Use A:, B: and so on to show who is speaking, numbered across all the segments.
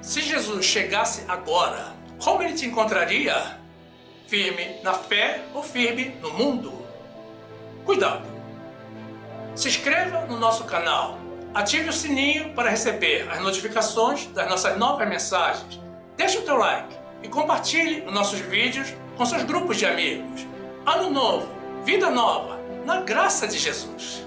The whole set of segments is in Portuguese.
A: Se Jesus chegasse agora, como ele te encontraria? Firme na fé ou firme no mundo? Cuidado! Se inscreva no nosso canal, ative o sininho para receber as notificações das nossas novas mensagens, deixe o teu like e compartilhe os nossos vídeos com seus grupos de amigos. Ano novo, vida nova, na graça de Jesus.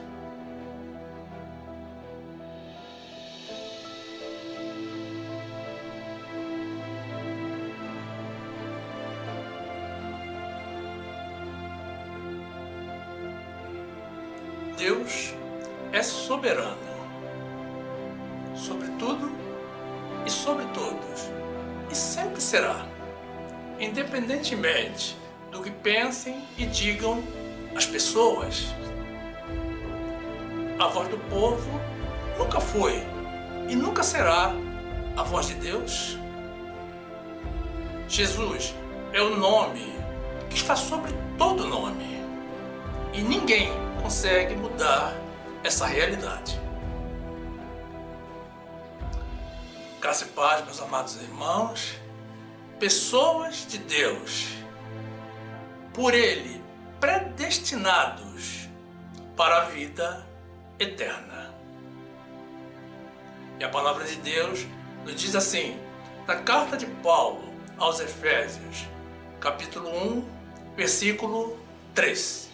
A: Deus é soberano sobre tudo e sobre todos, e sempre será, independentemente do que pensem e digam as pessoas. A voz do povo nunca foi e nunca será a voz de Deus. Jesus é o nome que está sobre todo nome, e ninguém consegue mudar essa realidade. Graça e paz, meus amados irmãos, pessoas de Deus, por Ele predestinados para a vida eterna. E a palavra de Deus nos diz assim, na carta de Paulo aos Efésios, capítulo 1, versículo 3.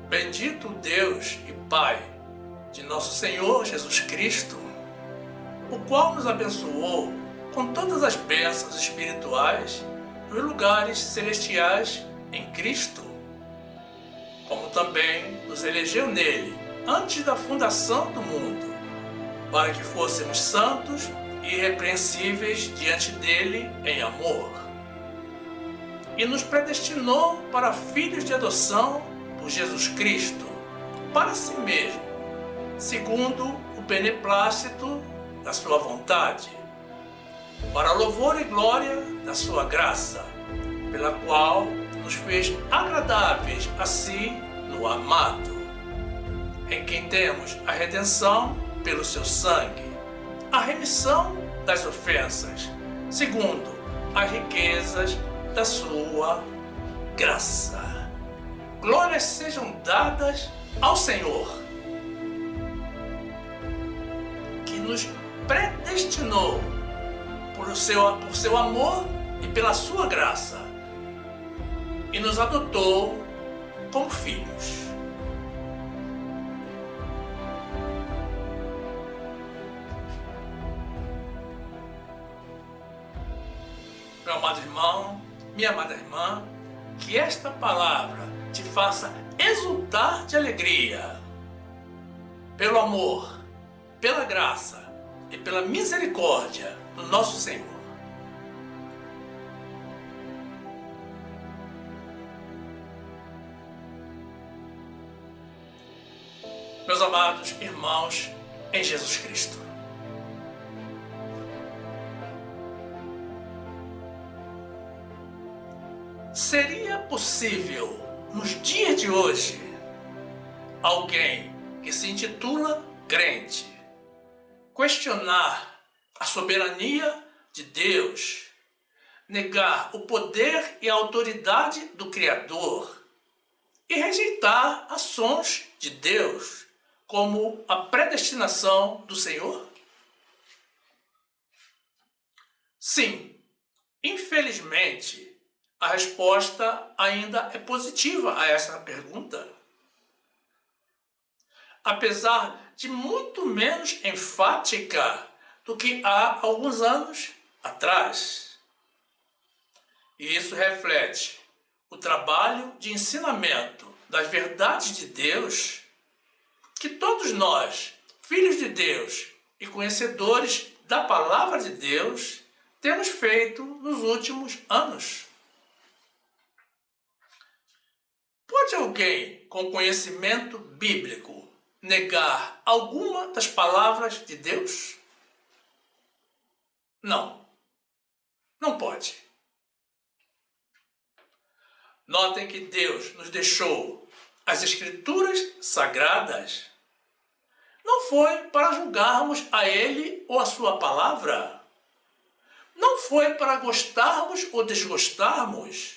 A: Bendito Deus e Pai de nosso Senhor Jesus Cristo, o qual nos abençoou com todas as bênçãos espirituais nos lugares celestiais em Cristo, como também nos elegeu nele antes da fundação do mundo, para que fôssemos santos e irrepreensíveis diante dele em amor. E nos predestinou para filhos de adoção por Jesus Cristo, para si mesmo, segundo o beneplácito da sua vontade, para louvor e glória da sua graça, pela qual nos fez agradáveis a si no amado, em quem temos a redenção pelo seu sangue, a remissão das ofensas, segundo as riquezas da sua graça. Glórias sejam dadas ao Senhor, que nos predestinou por seu amor e pela sua graça, e nos adotou como filhos. Meu amado irmão, minha amada irmã, que esta palavra te faça exultar de alegria pelo amor, pela graça e pela misericórdia do nosso Senhor. Meus amados irmãos em Jesus Cristo, seria possível nos dias de hoje alguém que se intitula crente questionar a soberania de Deus, negar o poder e a autoridade do Criador e rejeitar ações de Deus como a predestinação do Senhor? Sim, infelizmente, a resposta ainda é positiva a essa pergunta. Apesar de muito menos enfática do que há alguns anos atrás. E isso reflete o trabalho de ensinamento das verdades de Deus que todos nós, filhos de Deus e conhecedores da palavra de Deus, temos feito nos últimos anos. Pode alguém com conhecimento bíblico negar alguma das palavras de Deus? Não, não pode. Notem que Deus nos deixou as Escrituras sagradas. Não foi para julgarmos a Ele ou a Sua palavra. Não foi para gostarmos ou desgostarmos.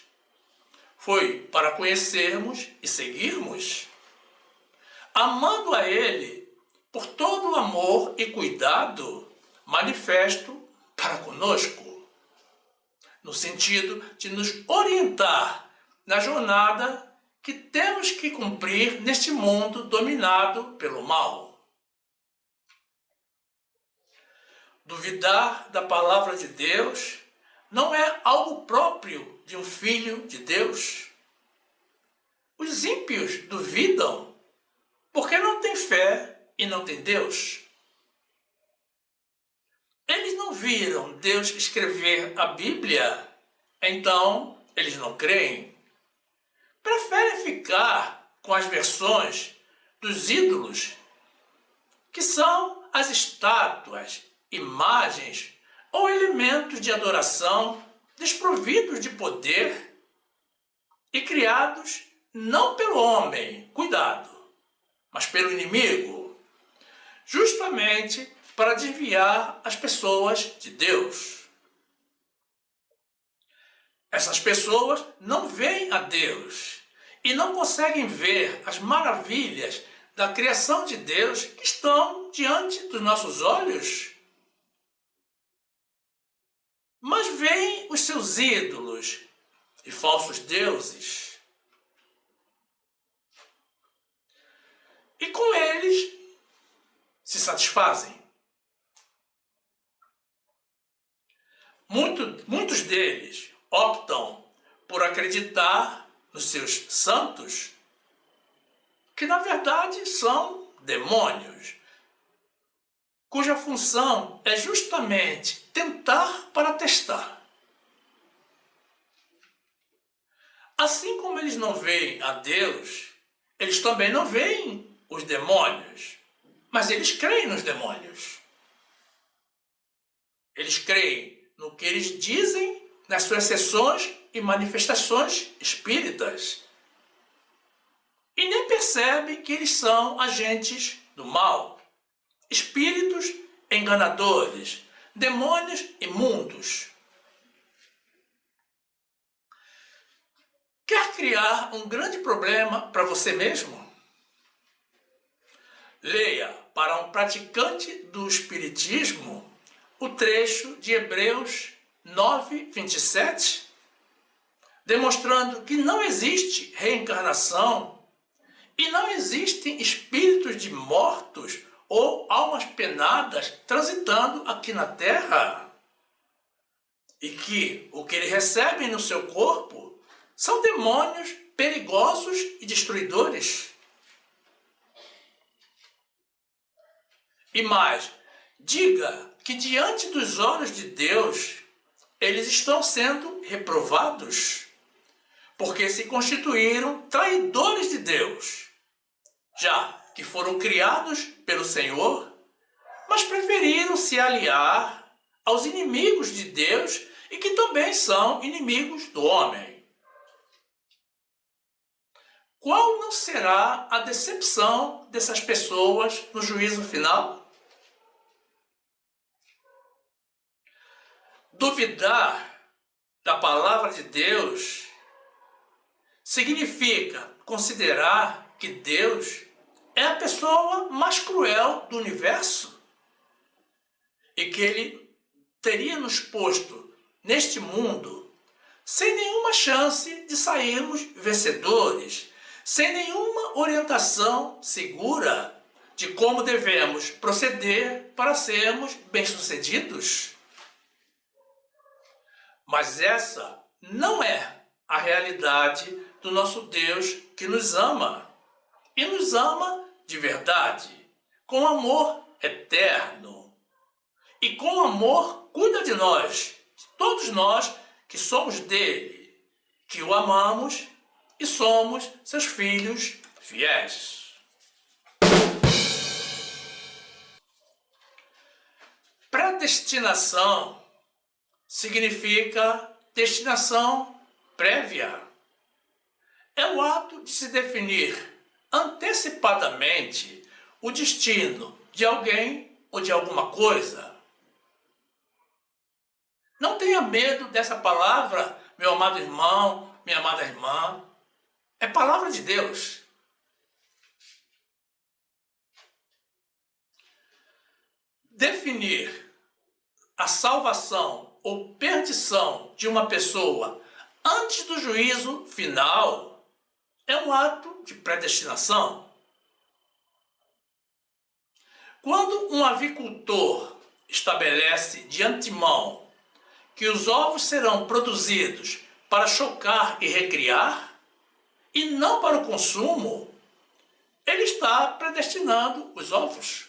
A: Foi para conhecermos e seguirmos. Amando a Ele por todo o amor e cuidado manifesto para conosco, no sentido de nos orientar na jornada que temos que cumprir neste mundo dominado pelo mal. Duvidar da palavra de Deus não é algo próprio de um filho de Deus. Os ímpios duvidam porque não têm fé e não têm Deus. Eles não viram Deus escrever a Bíblia, então eles não creem. Preferem ficar com as versões dos ídolos, que são as estátuas, imagens ou elementos de adoração desprovidos de poder e criados não pelo homem, cuidado, mas pelo inimigo, justamente para desviar as pessoas de Deus. Essas pessoas não veem a Deus e não conseguem ver as maravilhas da criação de Deus que estão diante dos nossos olhos. Mas veem os seus ídolos e falsos deuses. E com eles se satisfazem. Muitos deles optam por acreditar nos seus santos, que na verdade são demônios, cuja função é justamente tentar para testar. Assim como eles não veem a Deus, eles também não veem os demônios, mas eles creem nos demônios. Eles creem no que eles dizem nas suas sessões e manifestações espíritas. E nem percebem que eles são agentes do mal, espíritos enganadores, demônios imundos. Quer criar um grande problema para você mesmo? Leia para um praticante do espiritismo o trecho de Hebreus 9:27, demonstrando que não existe reencarnação e não existem espíritos de mortos ou almas penadas transitando aqui na Terra, e que o que ele recebe no seu corpo são demônios perigosos e destruidores. E mais, diga que diante dos olhos de Deus, eles estão sendo reprovados, porque se constituíram traidores de Deus, já que foram criados pelo Senhor, mas preferiram se aliar aos inimigos de Deus e que também são inimigos do homem. Qual não será a decepção dessas pessoas no juízo final? Duvidar da palavra de Deus significa considerar que Deus é a pessoa mais cruel do universo e que Ele teria nos posto neste mundo sem nenhuma chance de sairmos vencedores, sem nenhuma orientação segura de como devemos proceder para sermos bem-sucedidos. Mas essa não é a realidade do nosso Deus, que nos ama, e nos ama de verdade, com amor eterno. E com amor cuida de nós, todos nós que somos dele, que o amamos e somos seus filhos fiéis. Predestinação significa destinação prévia. é o ato de se definir antecipadamente o destino de alguém ou de alguma coisa. Não tenha medo dessa palavra, meu amado irmão, minha amada irmã. É palavra de Deus. Definir a salvação ou perdição de uma pessoa antes do juízo final é um ato de predestinação. Quando um avicultor estabelece de antemão que os ovos serão produzidos para chocar e recriar, e não para o consumo, ele está predestinando os ovos.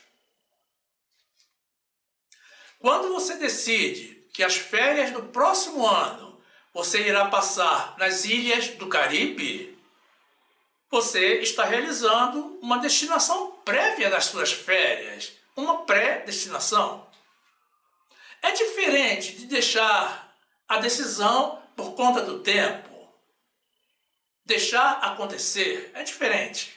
A: Quando você decide que as férias do próximo ano você irá passar nas ilhas do Caribe, você está realizando uma destinação prévia das suas férias, uma pré-destinação. É diferente de deixar a decisão por conta do tempo. Deixar acontecer é diferente.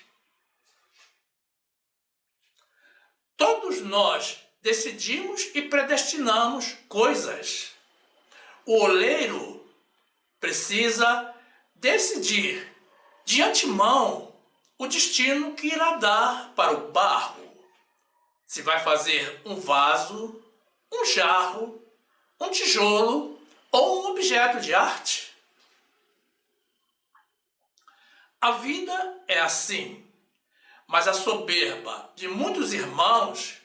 A: Todos nós decidimos e predestinamos coisas. O oleiro precisa decidir de antemão o destino que irá dar para o barro. Se vai fazer um vaso, um jarro, um tijolo ou um objeto de arte. A vida é assim, mas a soberba de muitos irmãos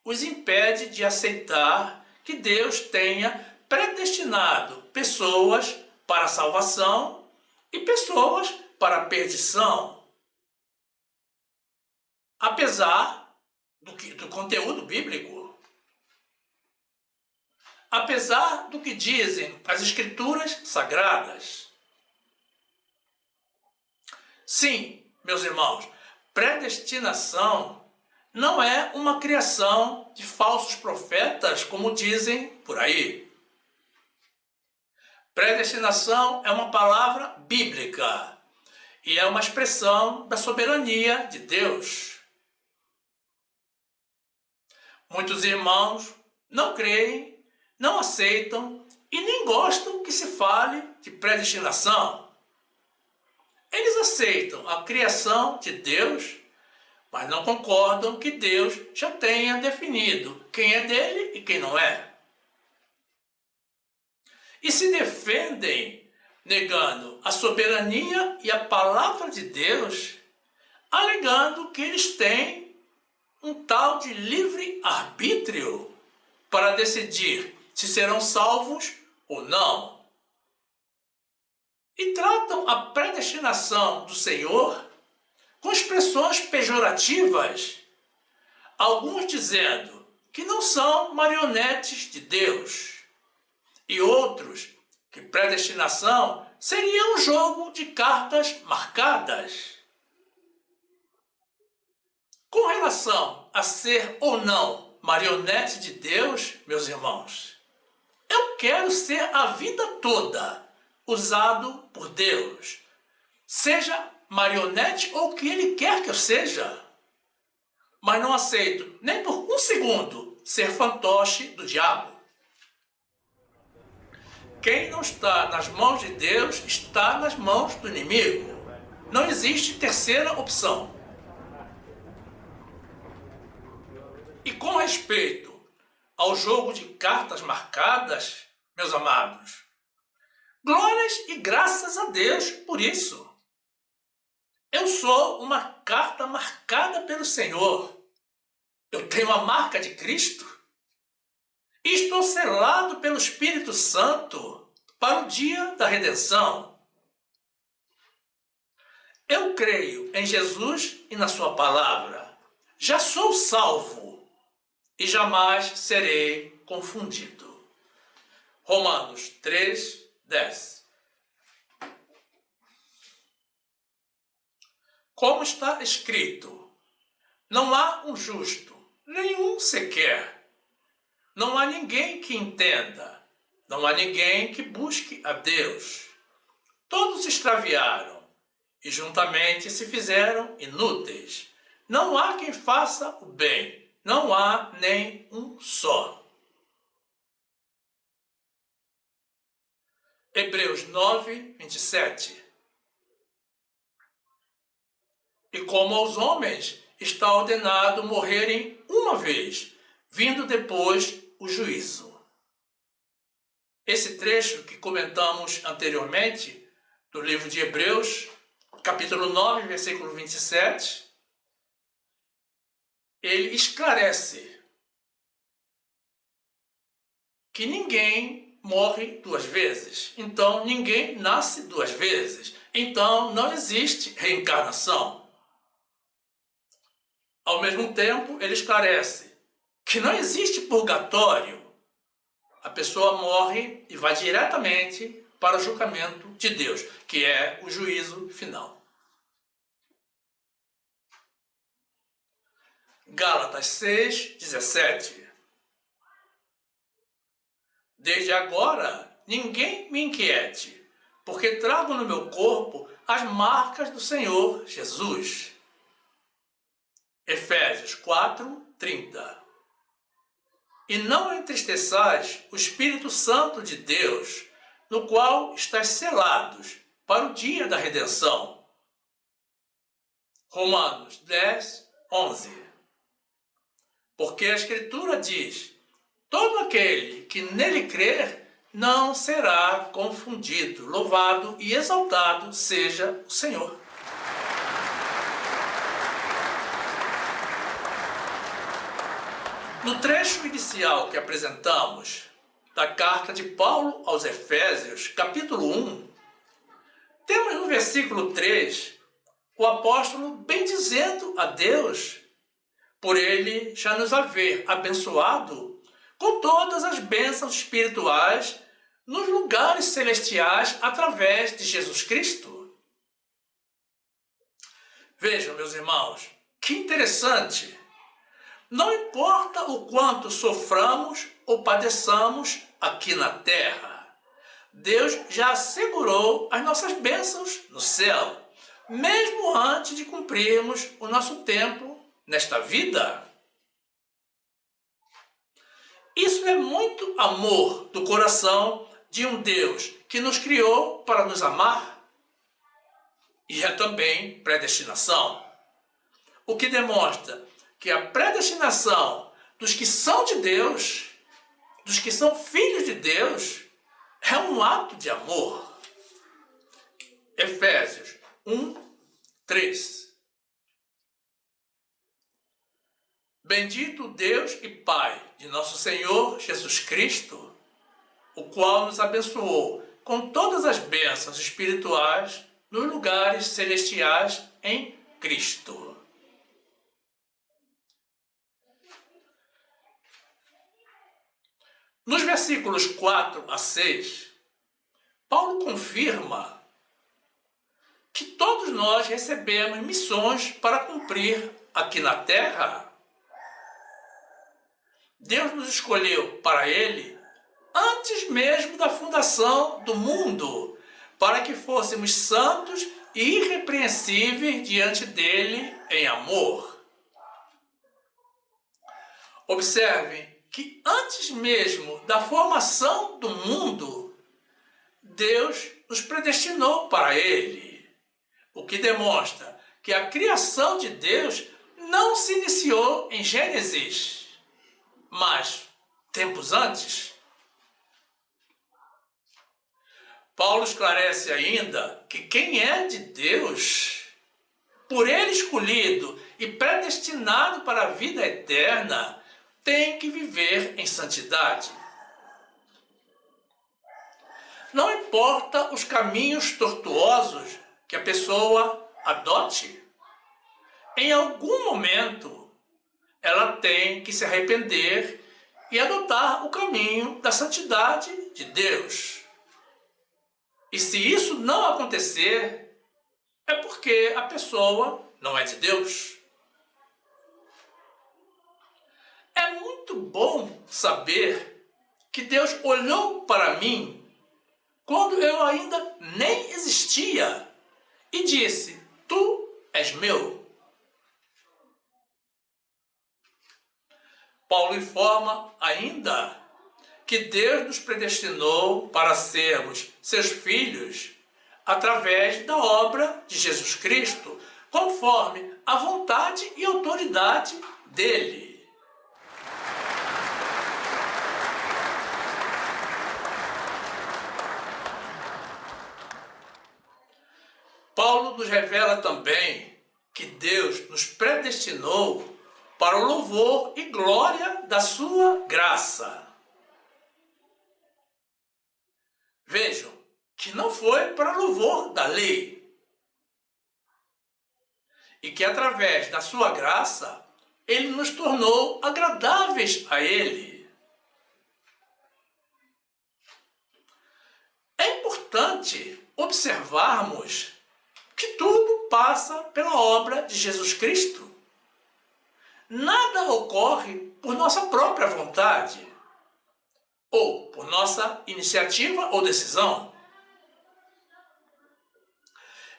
A: os impede de aceitar que Deus tenha predestinado pessoas para a salvação e pessoas para a perdição. Apesar do conteúdo bíblico, apesar do que dizem as Escrituras Sagradas. Sim, meus irmãos, predestinação não é uma criação de falsos profetas, como dizem por aí. Predestinação é uma palavra bíblica e é uma expressão da soberania de Deus. Muitos irmãos não creem, não aceitam e nem gostam que se fale de predestinação. Eles aceitam a criação de Deus, mas não concordam que Deus já tenha definido quem é dele e quem não é. E se defendem negando a soberania e a palavra de Deus, alegando que eles têm um tal de livre-arbítrio para decidir se serão salvos ou não. E tratam a predestinação do Senhor com expressões pejorativas, alguns dizendo que não são marionetes de Deus, e outros que predestinação seria um jogo de cartas marcadas. Com relação a ser ou não marionete de Deus, meus irmãos, eu quero ser a vida toda usado por Deus, seja marionete ou o que Ele quer que eu seja. Mas não aceito nem por um segundo ser fantoche do diabo. Quem não está nas mãos de Deus está nas mãos do inimigo. Não existe terceira opção. E com respeito ao jogo de cartas marcadas, meus amados, glórias e graças a Deus por isso. Eu sou uma carta marcada pelo Senhor. Eu tenho a marca de Cristo. E estou selado pelo Espírito Santo para o dia da redenção. Eu creio em Jesus e na sua palavra. Já sou salvo e jamais serei confundido. Romanos 3, 10. Como está escrito, não há um justo, nenhum sequer. Não há ninguém que entenda, não há ninguém que busque a Deus. Todos se extraviaram e juntamente se fizeram inúteis. Não há quem faça o bem, não há nem um só. Hebreus 9, 27. E como aos homens está ordenado morrerem uma vez, vindo depois o juízo. Esse trecho que comentamos anteriormente, do livro de Hebreus, capítulo 9, versículo 27, ele esclarece que ninguém morre duas vezes. Então, ninguém nasce duas vezes. Então, não existe reencarnação. Ao mesmo tempo, ele esclarece que não existe purgatório. A pessoa morre e vai diretamente para o julgamento de Deus, que é o juízo final. Gálatas 6, 17. Desde agora, ninguém me inquiete, porque trago no meu corpo as marcas do Senhor Jesus. Efésios 4, 30. E não entristeçais o Espírito Santo de Deus, no qual estáis selados para o dia da redenção. Romanos 10, 11. Porque a Escritura diz: todo aquele que nele crer não será confundido. Louvado e exaltado seja o Senhor. No trecho inicial que apresentamos, da carta de Paulo aos Efésios, capítulo 1, temos no versículo 3 o apóstolo bendizendo a Deus por ele já nos haver abençoado com todas as bênçãos espirituais nos lugares celestiais através de Jesus Cristo. Vejam, meus irmãos, que interessante! Não importa o quanto soframos ou padeçamos aqui na terra, Deus já assegurou as nossas bênçãos no céu, mesmo antes de cumprirmos o nosso tempo nesta vida. Isso é muito amor do coração de um Deus que nos criou para nos amar. E é também predestinação, o que demonstra que a predestinação dos que são de Deus, dos que são filhos de Deus, é um ato de amor. Efésios 1, 3. Bendito Deus e Pai de nosso Senhor Jesus Cristo, o qual nos abençoou com todas as bênçãos espirituais nos lugares celestiais em Cristo. Nos versículos 4 a 6, Paulo confirma que todos nós recebemos missões para cumprir aqui na terra. Deus nos escolheu para Ele antes mesmo da fundação do mundo, para que fôssemos santos e irrepreensíveis diante dele em amor. Observem que antes mesmo da formação do mundo, Deus nos predestinou para Ele, o que demonstra que a criação de Deus não se iniciou em Gênesis, mas tempos antes. Paulo esclarece ainda que quem é de Deus, por Ele escolhido e predestinado para a vida eterna, tem que viver em santidade. Não importa os caminhos tortuosos que a pessoa adote, em algum momento ela tem que se arrepender e adotar o caminho da santidade de Deus. E se isso não acontecer, é porque a pessoa não é de Deus. É muito bom saber que Deus olhou para mim quando eu ainda nem existia e disse: Tu és meu. Paulo informa ainda que Deus nos predestinou para sermos seus filhos através da obra de Jesus Cristo, conforme a vontade e autoridade dele. Paulo nos revela também que Deus nos predestinou para o louvor e glória da sua graça. Vejam que não foi para louvor da lei, e que através da sua graça ele nos tornou agradáveis a ele. É importante observarmos que tudo passa pela obra de Jesus Cristo. Nada ocorre por nossa própria vontade, ou por nossa iniciativa ou decisão.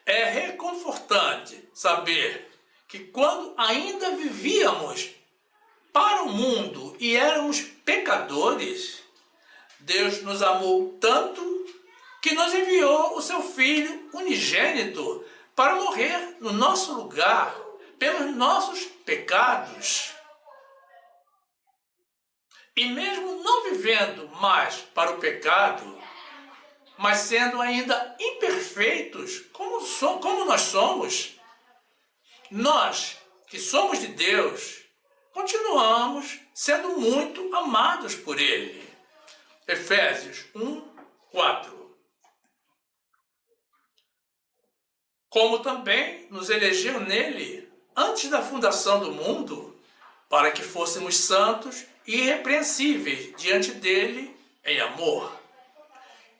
A: É reconfortante saber que quando ainda vivíamos para o mundo e éramos pecadores, Deus nos amou tanto que nos enviou o seu Filho unigênito para morrer no nosso lugar, pelos nossos pecados. E mesmo não vivendo mais para o pecado, mas sendo ainda imperfeitos como nós somos, nós que somos de Deus, continuamos sendo muito amados por Ele. Efésios 1:4. Como também nos elegeu nele antes da fundação do mundo, para que fôssemos santos e irrepreensíveis diante dele em amor.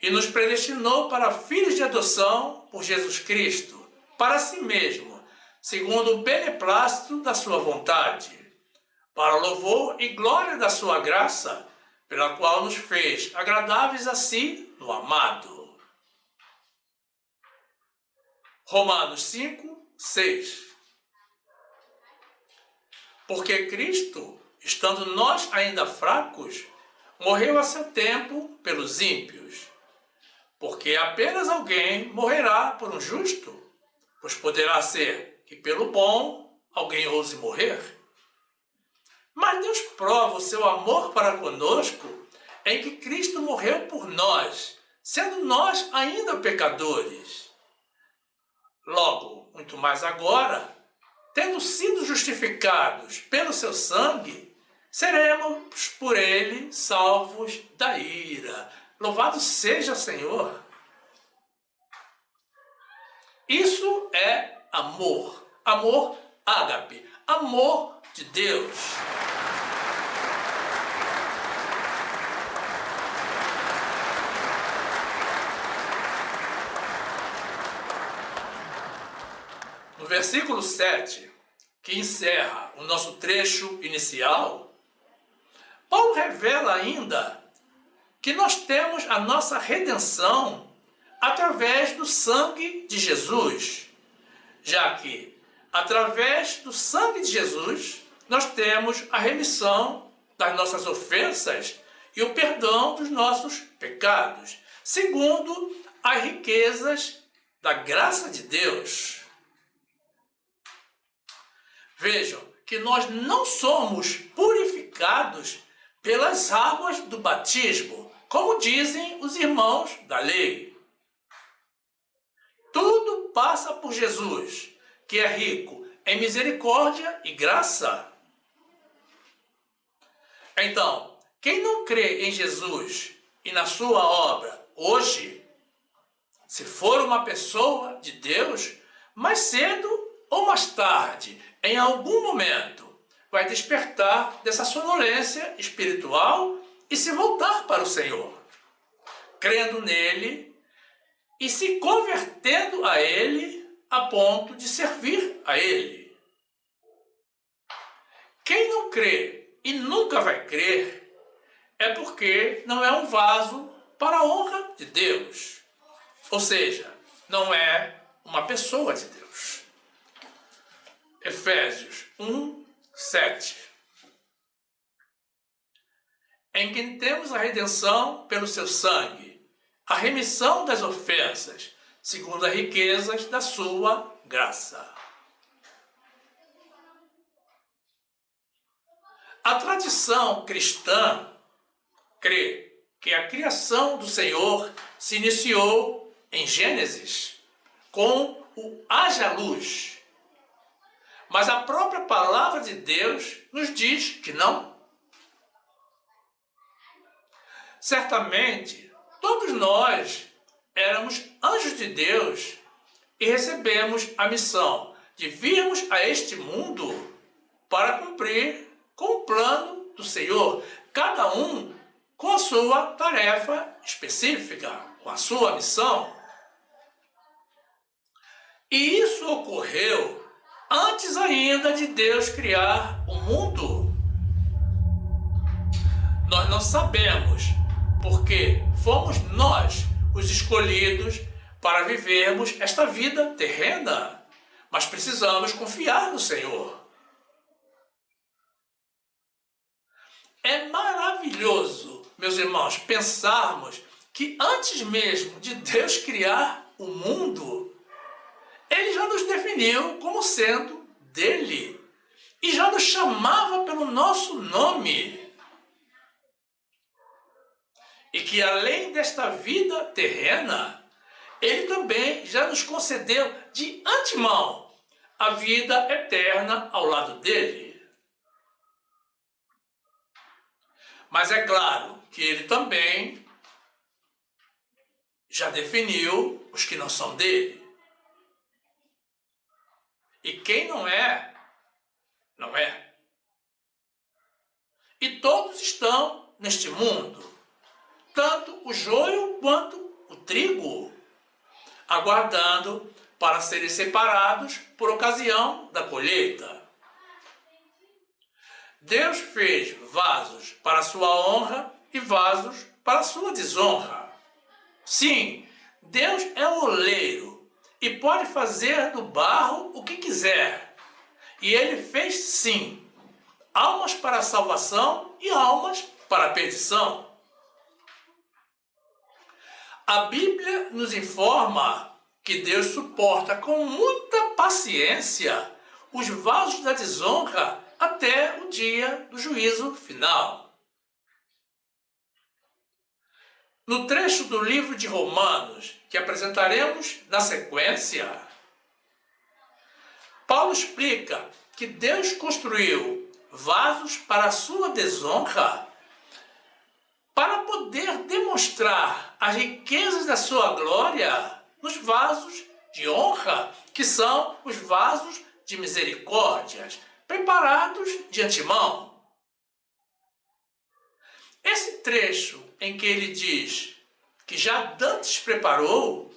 A: E nos predestinou para filhos de adoção por Jesus Cristo, para si mesmo, segundo o beneplácito da sua vontade, para o louvor e glória da sua graça, pela qual nos fez agradáveis a si no amado. Romanos 5:6. Porque Cristo, estando nós ainda fracos, morreu a seu tempo pelos ímpios. Porque apenas alguém morrerá por um justo, pois poderá ser que pelo bom alguém ouse morrer. Mas Deus prova o seu amor para conosco em que Cristo morreu por nós, sendo nós ainda pecadores. Logo, muito mais agora, tendo sido justificados pelo seu sangue, seremos por ele salvos da ira. Louvado seja o Senhor! Isso é amor. Amor ágape. Amor de Deus. No versículo 7, que encerra o nosso trecho inicial, Paulo revela ainda que nós temos a nossa redenção através do sangue de Jesus, já que, através do sangue de Jesus, nós temos a remissão das nossas ofensas e o perdão dos nossos pecados, segundo as riquezas da graça de Deus. Vejam que nós não somos purificados pelas águas do batismo, como dizem os irmãos da lei. Tudo passa por Jesus, que é rico em misericórdia e graça. Então, quem não crê em Jesus e na sua obra hoje, se for uma pessoa de Deus, mais cedo ou mais tarde, em algum momento, vai despertar dessa sonolência espiritual e se voltar para o Senhor, crendo nele e se convertendo a ele a ponto de servir a ele. Quem não crê e nunca vai crer é porque não é um vaso para a honra de Deus, ou seja, não é uma pessoa de Deus. Efésios 1, 7. Em quem temos a redenção pelo seu sangue, a remissão das ofensas, segundo as riquezas da sua graça. A tradição cristã crê que a criação do Senhor se iniciou em Gênesis, com o haja luz. Mas a própria palavra de Deus nos diz que não. Certamente, todos nós éramos anjos de Deus e recebemos a missão de virmos a este mundo para cumprir com o plano do Senhor, cada um com a sua tarefa específica, com a sua missão. E isso ocorreu antes ainda de Deus criar o mundo. Nós não sabemos porque fomos nós os escolhidos para vivermos esta vida terrena, mas precisamos confiar no Senhor. É maravilhoso, meus irmãos, pensarmos que antes mesmo de Deus criar o mundo, Ele já nos definiu como sendo dele e já nos chamava pelo nosso nome. E que além desta vida terrena, Ele também já nos concedeu de antemão a vida eterna ao lado dele. Mas é claro que Ele também já definiu os que não são dele. E quem não é, não é. E todos estão neste mundo, tanto o joio quanto o trigo, aguardando para serem separados por ocasião da colheita. Deus fez vasos para a sua honra e vasos para a sua desonra. Sim, Deus é o oleiro e pode fazer do barro o que quiser. E Ele fez, sim, almas para a salvação e almas para a perdição. A Bíblia nos informa que Deus suporta com muita paciência os vasos da desonra até o dia do juízo final. No trecho do livro de Romanos, que apresentaremos na sequência, Paulo explica que Deus construiu vasos para a sua desonra para poder demonstrar as riquezas da sua glória nos vasos de honra, que são os vasos de misericórdias, preparados de antemão. Esse trecho em que ele diz que já dantes preparou,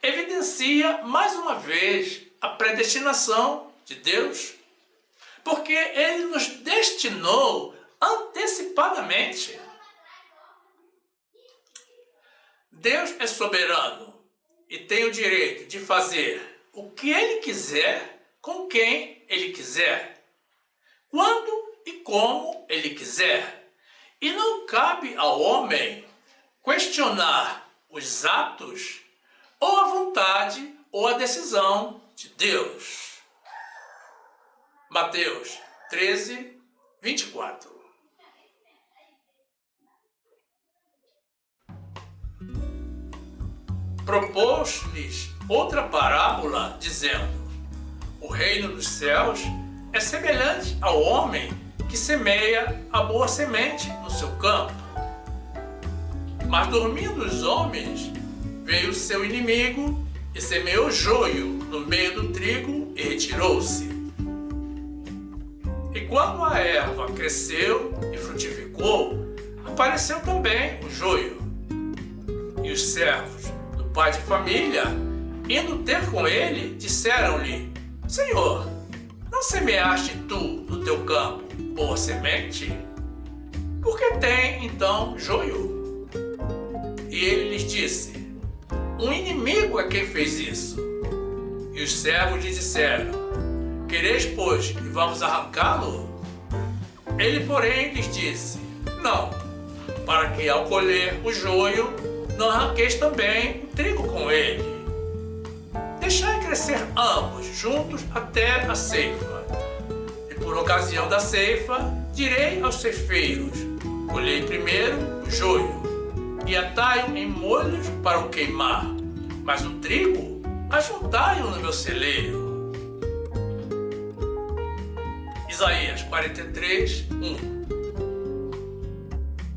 A: evidencia mais uma vez a predestinação de Deus, porque Ele nos destinou antecipadamente. Deus é soberano e tem o direito de fazer o que Ele quiser com quem Ele quiser, quando e como Ele quiser. E não cabe ao homem questionar os atos, ou a vontade, ou a decisão de Deus. Mateus 13, 24. Propôs-lhes outra parábola, dizendo: o reino dos céus é semelhante ao homem que semeia a boa semente no seu campo. Mas dormindo os homens, veio o seu inimigo e semeou joio no meio do trigo e retirou-se. E quando a erva cresceu e frutificou, apareceu também o joio. E os servos do pai de família, indo ter com ele, disseram-lhe: Senhor, não semeaste tu no teu campo boa semente? Por que tem então joio? E ele lhes disse: um inimigo é quem fez isso. E os servos lhe disseram: quereis, pois, que vamos arrancá-lo? Ele, porém, lhes disse: não, para que ao colher o joio, não arranqueis também o trigo com ele. Deixai crescer ambos juntos até a ceifa. E por ocasião da ceifa, direi aos ceifeiros: colhei primeiro o joio, e atai-o em molhos para o queimar, mas o trigo, ajuntai-o no meu celeiro. Isaías 43, 1.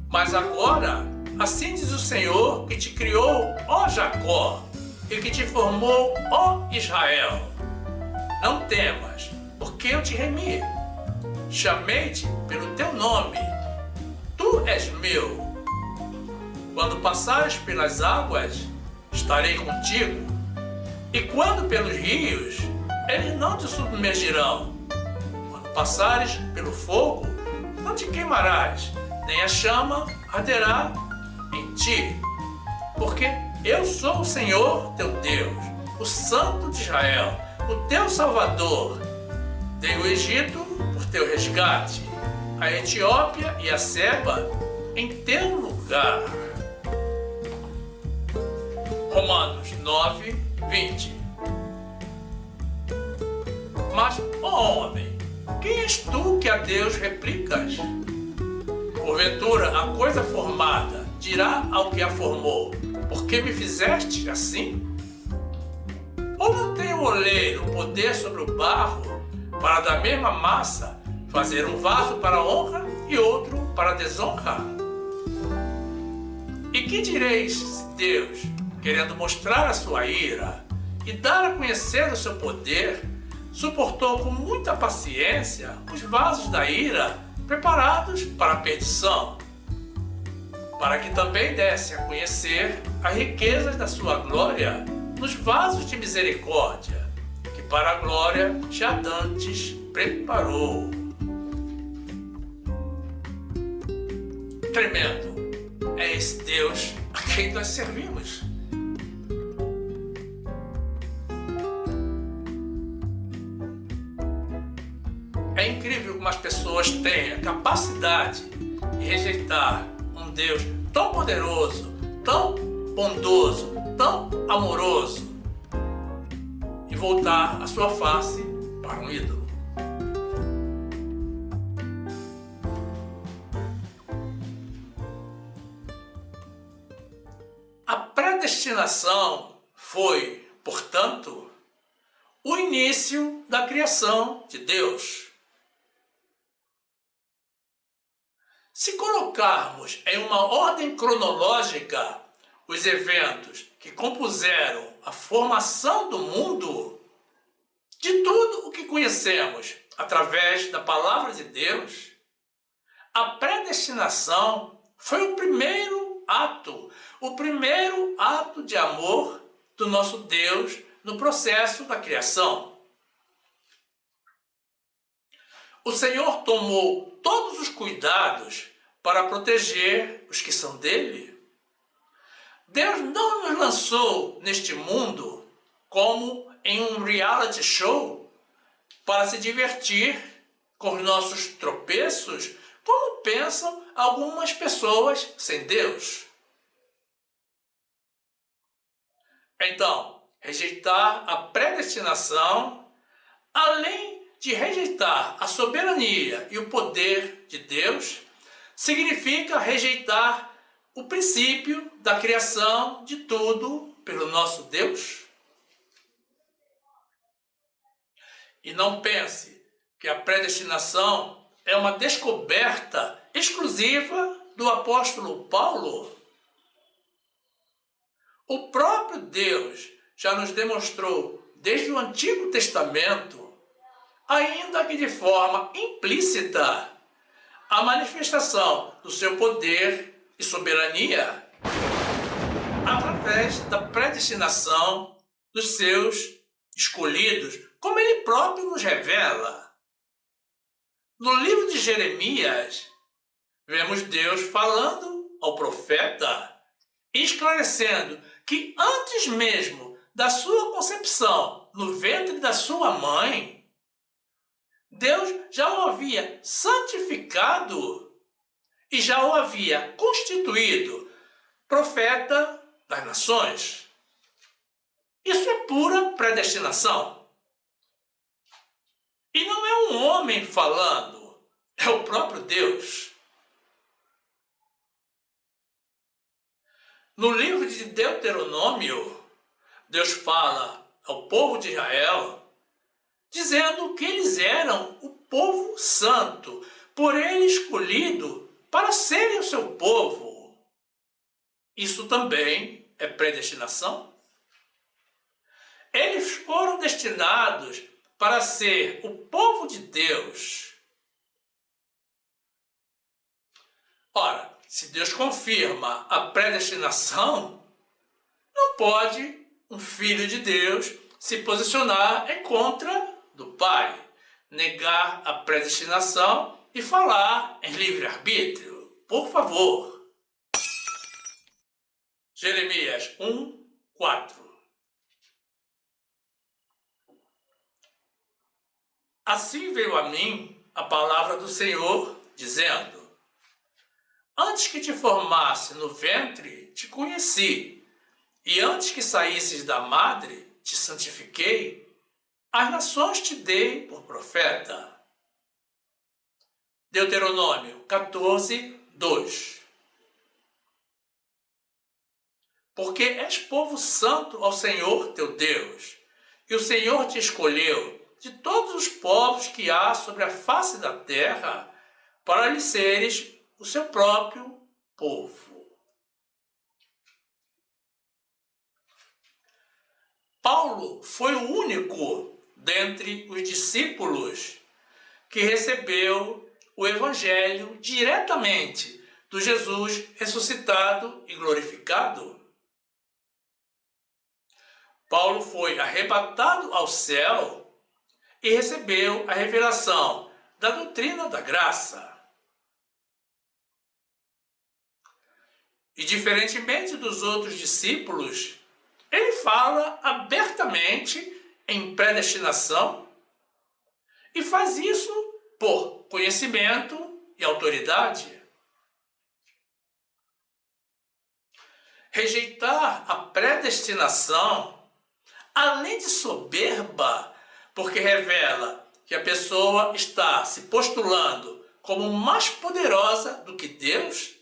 A: Mas agora, assim diz o Senhor que te criou, ó Jacó, e que te formou, ó Israel. Não temas, porque eu te remi. Chamei-te pelo teu nome. Tu és meu. Quando passares pelas águas, estarei contigo. E quando pelos rios, eles não te submergirão. Quando passares pelo fogo, não te queimarás, nem a chama arderá em ti. Porque eu sou o Senhor teu Deus, o Santo de Israel, o teu Salvador. Dei o Egito por teu resgate, a Etiópia e a Seba em teu lugar. Romanos 9, 20. Mas, ó homem, quem és tu que a Deus replicas? Porventura, a coisa formada dirá ao que a formou: por que me fizeste assim? Ou não tem o oleiro poder sobre o barro, para da mesma massa fazer um vaso para honra e outro para desonra? E que direis se Deus, querendo mostrar a sua ira e dar a conhecer o seu poder, suportou com muita paciência os vasos da ira preparados para a perdição, para que também desse a conhecer as riquezas da sua glória nos vasos de misericórdia, que para a glória já dantes preparou. Tremendo é esse Deus a quem nós servimos. É incrível como as pessoas têm a capacidade de rejeitar um Deus tão poderoso, tão bondoso, tão amoroso e voltar a sua face para um ídolo. A predestinação foi, portanto, o início da criação de Deus. Se colocarmos em uma ordem cronológica os eventos que compuseram a formação do mundo, de tudo o que conhecemos através da palavra de Deus, a predestinação foi o primeiro ato de amor do nosso Deus no processo da criação. O Senhor tomou todos os cuidados para proteger os que são dele. Deus não nos lançou neste mundo como em um reality show para se divertir com os nossos tropeços, como pensam algumas pessoas sem Deus. Então, rejeitar a predestinação, além de rejeitar a soberania e o poder de Deus, significa rejeitar o princípio da criação de tudo pelo nosso Deus. E não pense que a predestinação é uma descoberta exclusiva do apóstolo Paulo. O próprio Deus já nos demonstrou desde o Antigo Testamento, ainda que de forma implícita, a manifestação do seu poder e soberania através da predestinação dos seus escolhidos, como ele próprio nos revela. No livro de Jeremias, vemos Deus falando ao profeta, esclarecendo que antes mesmo da sua concepção, Abraão no ventre da sua mãe, Deus já o havia santificado e já o havia constituído profeta das nações. Isso é pura predestinação. E não é um homem falando, é o próprio Deus. No livro de Deuteronômio, Deus fala ao povo de Israel, dizendo que eles eram o povo santo, por ele escolhido para serem o seu povo. Isso também é predestinação? Eles foram destinados para ser o povo de Deus. Ora, se Deus confirma a predestinação, não pode um filho de Deus se posicionar em contra do Pai, negar a predestinação e falar em livre-arbítrio. Por favor. Jeremias 1:4. Assim veio a mim a palavra do Senhor, dizendo: antes que te formasse no ventre, te conheci, e antes que saísses da madre, te santifiquei, as nações te dei por profeta. Deuteronômio 14:2. Porque és povo santo ao Senhor teu Deus, e o Senhor te escolheu de todos os povos que há sobre a face da terra, para lhe seres o seu próprio povo. Paulo foi o único dentre os discípulos que recebeu o Evangelho diretamente do Jesus ressuscitado e glorificado. Paulo foi arrebatado ao céu e recebeu a revelação da doutrina da graça. E diferentemente dos outros discípulos, ele fala abertamente em predestinação e faz isso por conhecimento e autoridade. Rejeitar a predestinação, além de soberba, porque revela que a pessoa está se postulando como mais poderosa do que Deus,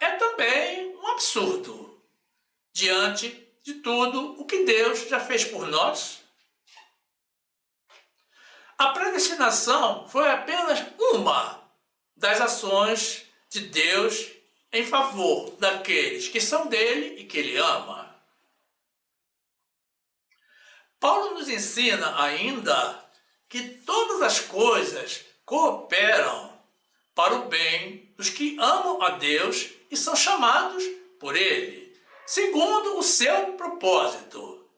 A: é também um absurdo diante de tudo o que Deus já fez por nós. A predestinação foi apenas uma das ações de Deus em favor daqueles que são dele e que ele ama. Paulo nos ensina ainda que todas as coisas cooperam para o bem dos que amam a Deus e são chamados por ele, segundo o seu propósito.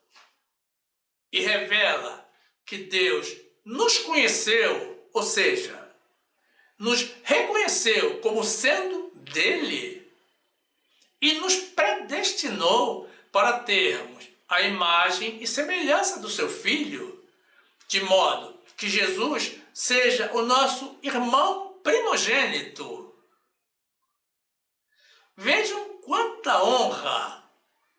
A: E revela que Deus nos conheceu, ou seja, nos reconheceu como sendo dele e nos predestinou para termos a imagem e semelhança do seu Filho, de modo que Jesus seja o nosso irmão primogênito. Vejam quanta honra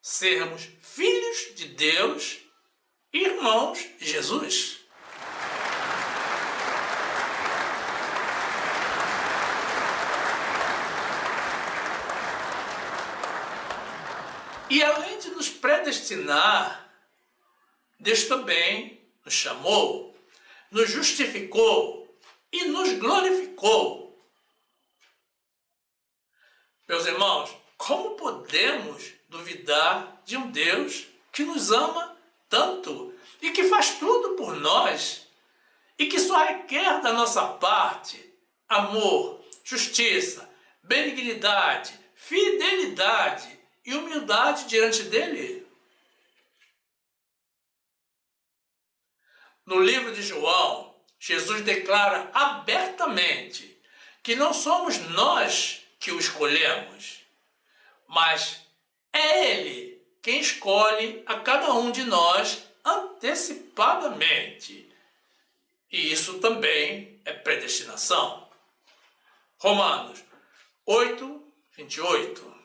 A: sermos filhos de Deus e irmãos de Jesus. E além de nos predestinar, Deus também nos chamou, nos justificou e nos glorificou. Meus irmãos, como podemos duvidar de um Deus que nos ama tanto e que faz tudo por nós e que só requer da nossa parte amor, justiça, benignidade, fidelidade e humildade diante dele? No livro de João, Jesus declara abertamente que não somos nós que o escolhemos, mas é ele quem escolhe a cada um de nós antecipadamente. E isso também é predestinação. Romanos 8, 28.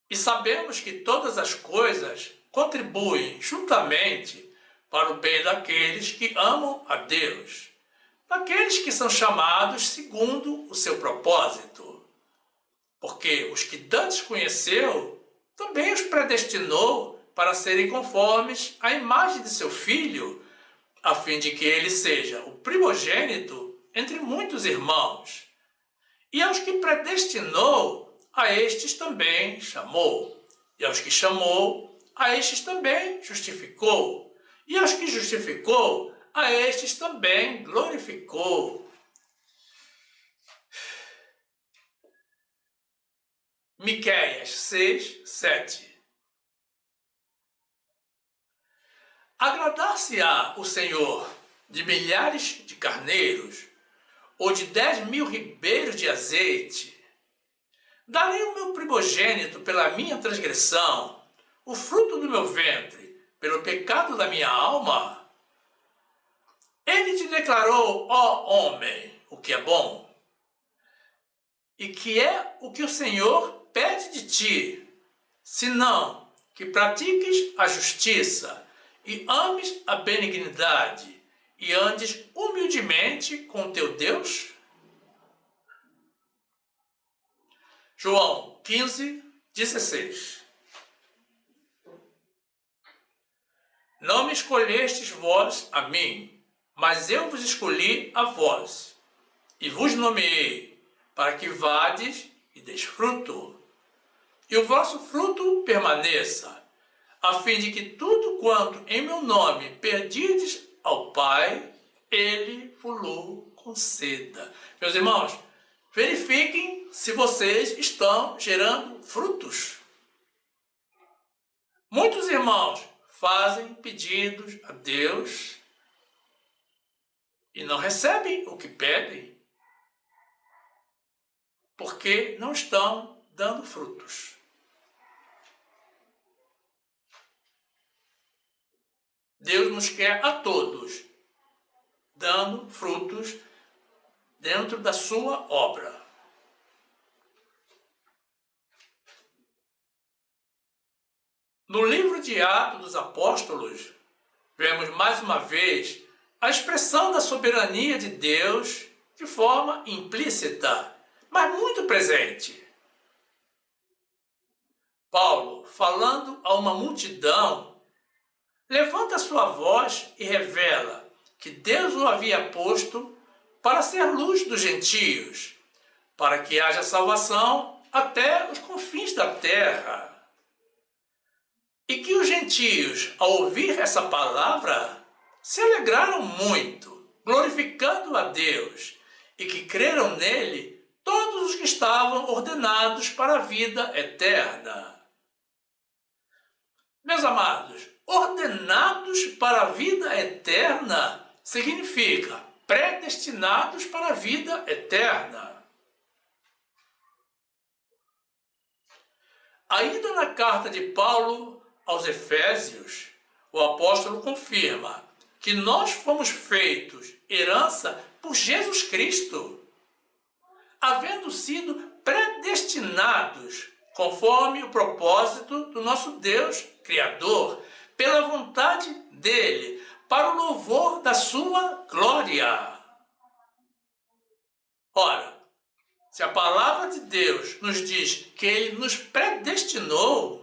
A: E sabemos que todas as coisas contribuem juntamente para o bem daqueles que amam a Deus, daqueles que são chamados segundo o seu propósito. Porque os que dantes conheceu, também os predestinou para serem conformes à imagem de seu Filho, a fim de que ele seja o primogênito entre muitos irmãos. E aos que predestinou, a estes também chamou. E aos que chamou, a estes também justificou. E aos que justificou, a estes também glorificou. Miqueias 6, 7. Agradar-se-á o Senhor de milhares de carneiros, ou de 10.000 ribeiros de azeite? Darei o meu primogênito pela minha transgressão, o fruto do meu ventre, pelo pecado da minha alma? Ele te declarou, ó homem, o que é bom, e que é o que o Senhor pede de ti, senão que pratiques a justiça e ames a benignidade e andes humildemente com teu Deus? João 15, 16. Não me escolhestes vós a mim, mas eu vos escolhi a vós, e vos nomeei, para que vades e deis fruto, e o vosso fruto permaneça, a fim de que tudo quanto em meu nome pedirdes ao Pai, Ele vos conceda. Meus irmãos, verifiquem se vocês estão gerando frutos. Muitos irmãos fazem pedidos a Deus e não recebem o que pedem, porque não estão dando frutos. Deus nos quer a todos dando frutos dentro da sua obra. No livro de Atos dos Apóstolos, vemos mais uma vez a expressão da soberania de Deus de forma implícita, mas muito presente. Paulo, falando a uma multidão, levanta sua voz e revela que Deus o havia posto para ser luz dos gentios, para que haja salvação até os confins da terra. E que os gentios, ao ouvir essa palavra, se alegraram muito, glorificando a Deus, e que creram nele todos os que estavam ordenados para a vida eterna. Meus amados, ordenados para a vida eterna significa predestinados para a vida eterna. Ainda na carta de Paulo aos Efésios, o apóstolo confirma que nós fomos feitos herança por Jesus Cristo, havendo sido predestinados conforme o propósito do nosso Deus Criador, pela vontade dele, para o louvor da sua glória. Ora, se a palavra de Deus nos diz que ele nos predestinou,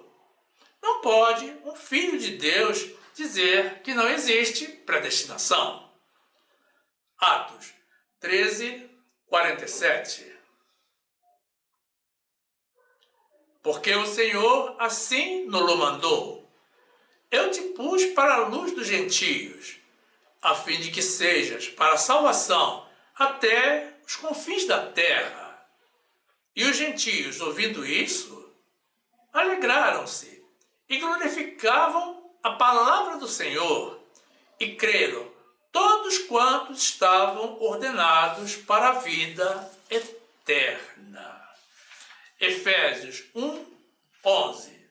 A: não pode um filho de Deus dizer que não existe predestinação. Atos 13, 47. Porque o Senhor assim nos mandou. Eu te pus para a luz dos gentios, a fim de que sejas para a salvação até os confins da terra. E os gentios, ouvindo isso, alegraram-se e glorificavam a palavra do Senhor, e creram todos quantos estavam ordenados para a vida eterna. Efésios 1, 11.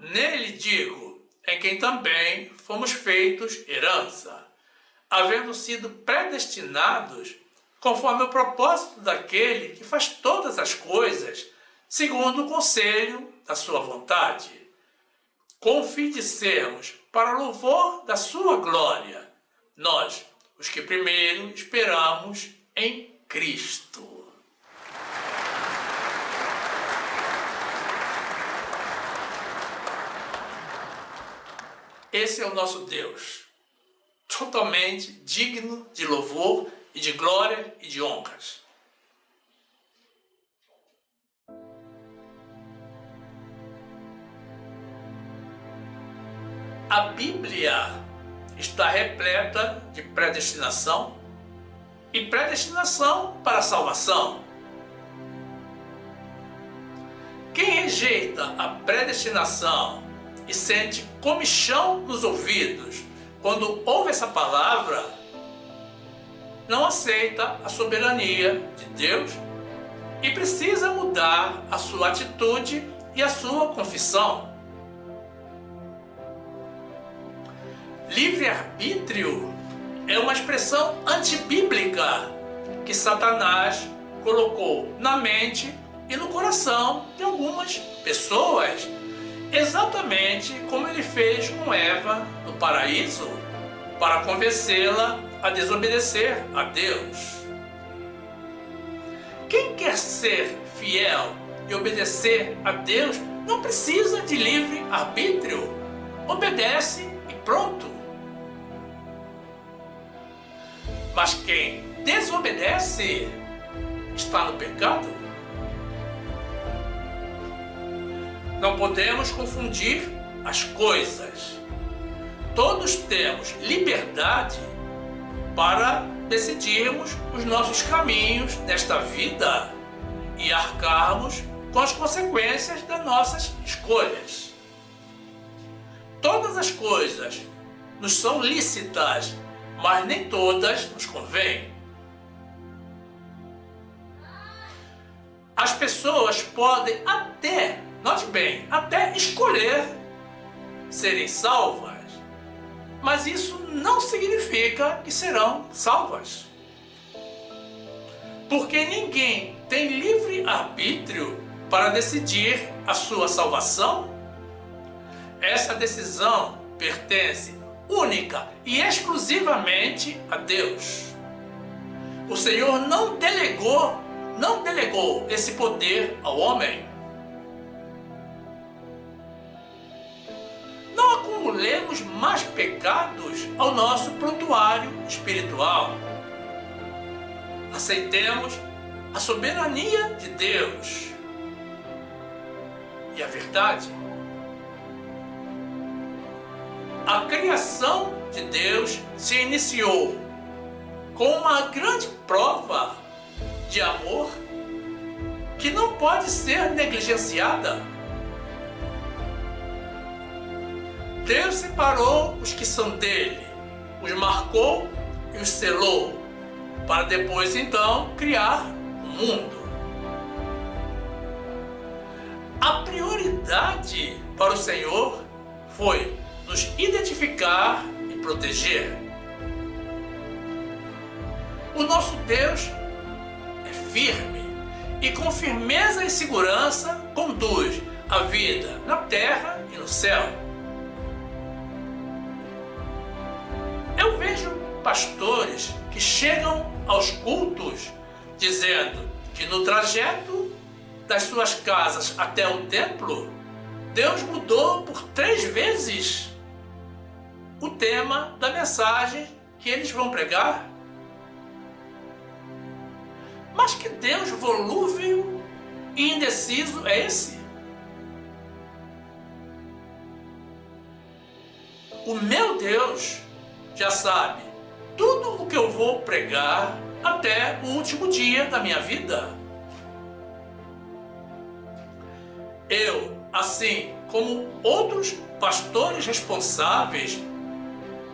A: Nele digo, em quem também fomos feitos herança, havendo sido predestinados conforme o propósito daquele que faz todas as coisas, segundo o conselho da sua vontade, com o fim de sermos para louvor da sua glória, nós, os que primeiro esperamos em Cristo. Esse é o nosso Deus, totalmente digno de louvor e de glória e de honras. A Bíblia está repleta de predestinação e predestinação para a salvação. Quem rejeita a predestinação e sente comichão nos ouvidos quando ouve essa palavra, não aceita a soberania de Deus e precisa mudar a sua atitude e a sua confissão. Livre-arbítrio é uma expressão antibíblica que Satanás colocou na mente e no coração de algumas pessoas, exatamente como ele fez com Eva no paraíso, para convencê-la a desobedecer a Deus. Quem quer ser fiel e obedecer a Deus não precisa de livre-arbítrio. Obedece e pronto. Mas quem desobedece está no pecado. Não podemos confundir as coisas. Todos temos liberdade para decidirmos os nossos caminhos nesta vida e arcarmos com as consequências das nossas escolhas. Todas as coisas nos são lícitas, mas nem todas nos convêm. As pessoas podem até, note bem, até escolher serem salvas, mas isso não significa que serão salvas. Porque ninguém tem livre arbítrio para decidir a sua salvação. Essa decisão pertence única e exclusivamente a Deus. O Senhor não delegou esse poder ao homem. Não acumulemos mais pecados ao nosso prontuário espiritual. Aceitemos a soberania de Deus. E a verdade, a criação de Deus se iniciou com uma grande prova de amor que não pode ser negligenciada. Deus separou os que são dele, os marcou e os selou, para depois então criar o mundo. A prioridade para o Senhor foi nos identificar e proteger. O nosso Deus é firme e com firmeza e segurança conduz a vida na terra e no céu. Eu vejo pastores que chegam aos cultos dizendo que no trajeto das suas casas até o templo, Deus mudou por 3 vezes o tema da mensagem que eles vão pregar. Mas que Deus volúvel e indeciso é esse? O meu Deus já sabe tudo o que eu vou pregar até o último dia da minha vida. Eu, assim como outros pastores responsáveis,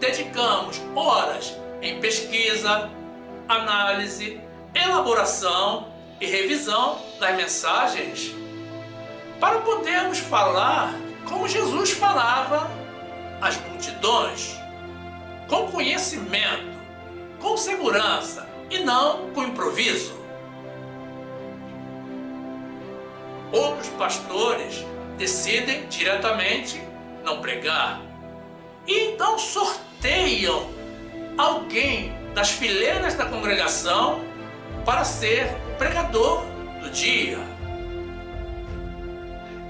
A: dedicamos horas em pesquisa, análise, elaboração e revisão das mensagens para podermos falar como Jesus falava às multidões, com conhecimento, com segurança e não com improviso. Outros pastores decidem diretamente não pregar e então sorteiam alguém das fileiras da congregação para ser o pregador do dia.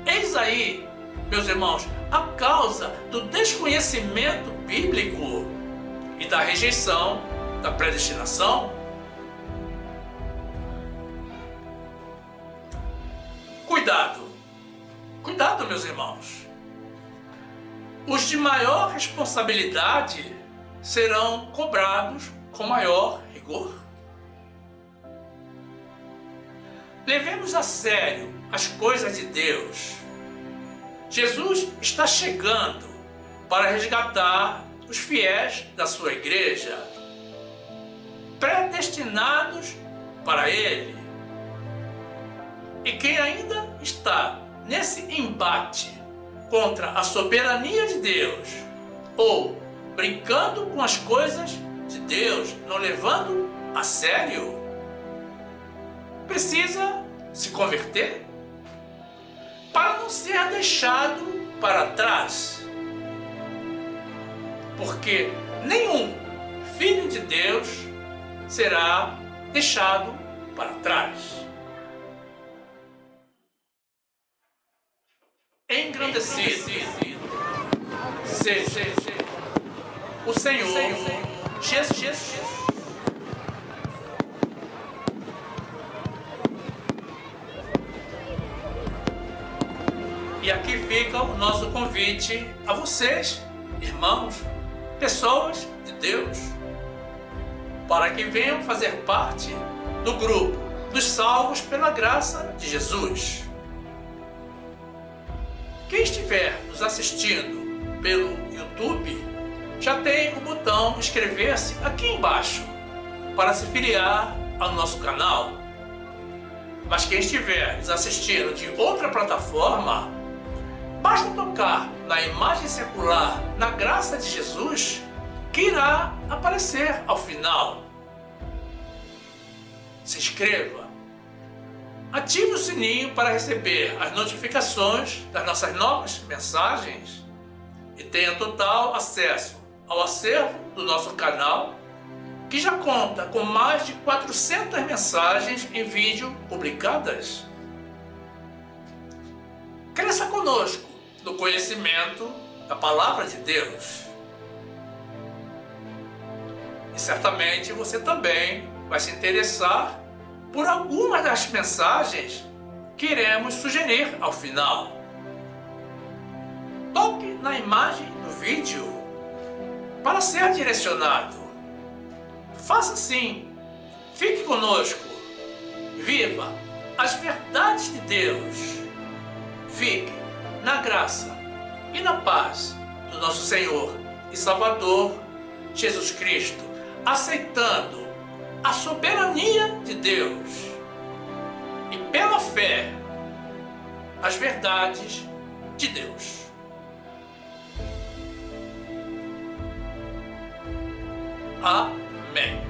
A: Eis aí, meus irmãos, a causa do desconhecimento bíblico e da rejeição da predestinação. Cuidado, meus irmãos. Os de maior responsabilidade serão cobrados com maior rigor. Levemos a sério as coisas de Deus. Jesus está chegando para resgatar os fiéis da sua igreja, predestinados para Ele. E quem ainda está nesse embate contra a soberania de Deus, ou brincando com as coisas de Deus, não levando a sério, precisa se converter para não ser deixado para trás. Porque nenhum filho de Deus será deixado para trás. Engrandecido seja o Senhor Jesus. E aqui fica o nosso convite a vocês, irmãos, pessoas de Deus, para que venham fazer parte do grupo dos salvos pela graça de Jesus. Quem estiver nos assistindo pelo YouTube, já tem o botão inscrever-se aqui embaixo para se filiar ao nosso canal. Mas quem estiver nos assistindo de outra plataforma, basta tocar na imagem circular na graça de Jesus que irá aparecer ao final. Se inscreva. Ative o sininho para receber as notificações das nossas novas mensagens e tenha total acesso ao acervo do nosso canal, que já conta com mais de 400 mensagens em vídeo publicadas. Cresça conosco no conhecimento da Palavra de Deus. E certamente você também vai se interessar por algumas das mensagens que iremos sugerir ao final. Toque na imagem do vídeo para ser direcionado. Faça assim. Fique conosco. Viva as verdades de Deus. Fique na graça e na paz do nosso Senhor e Salvador Jesus Cristo, aceitando a soberania de Deus e pela fé as verdades de Deus. Amém.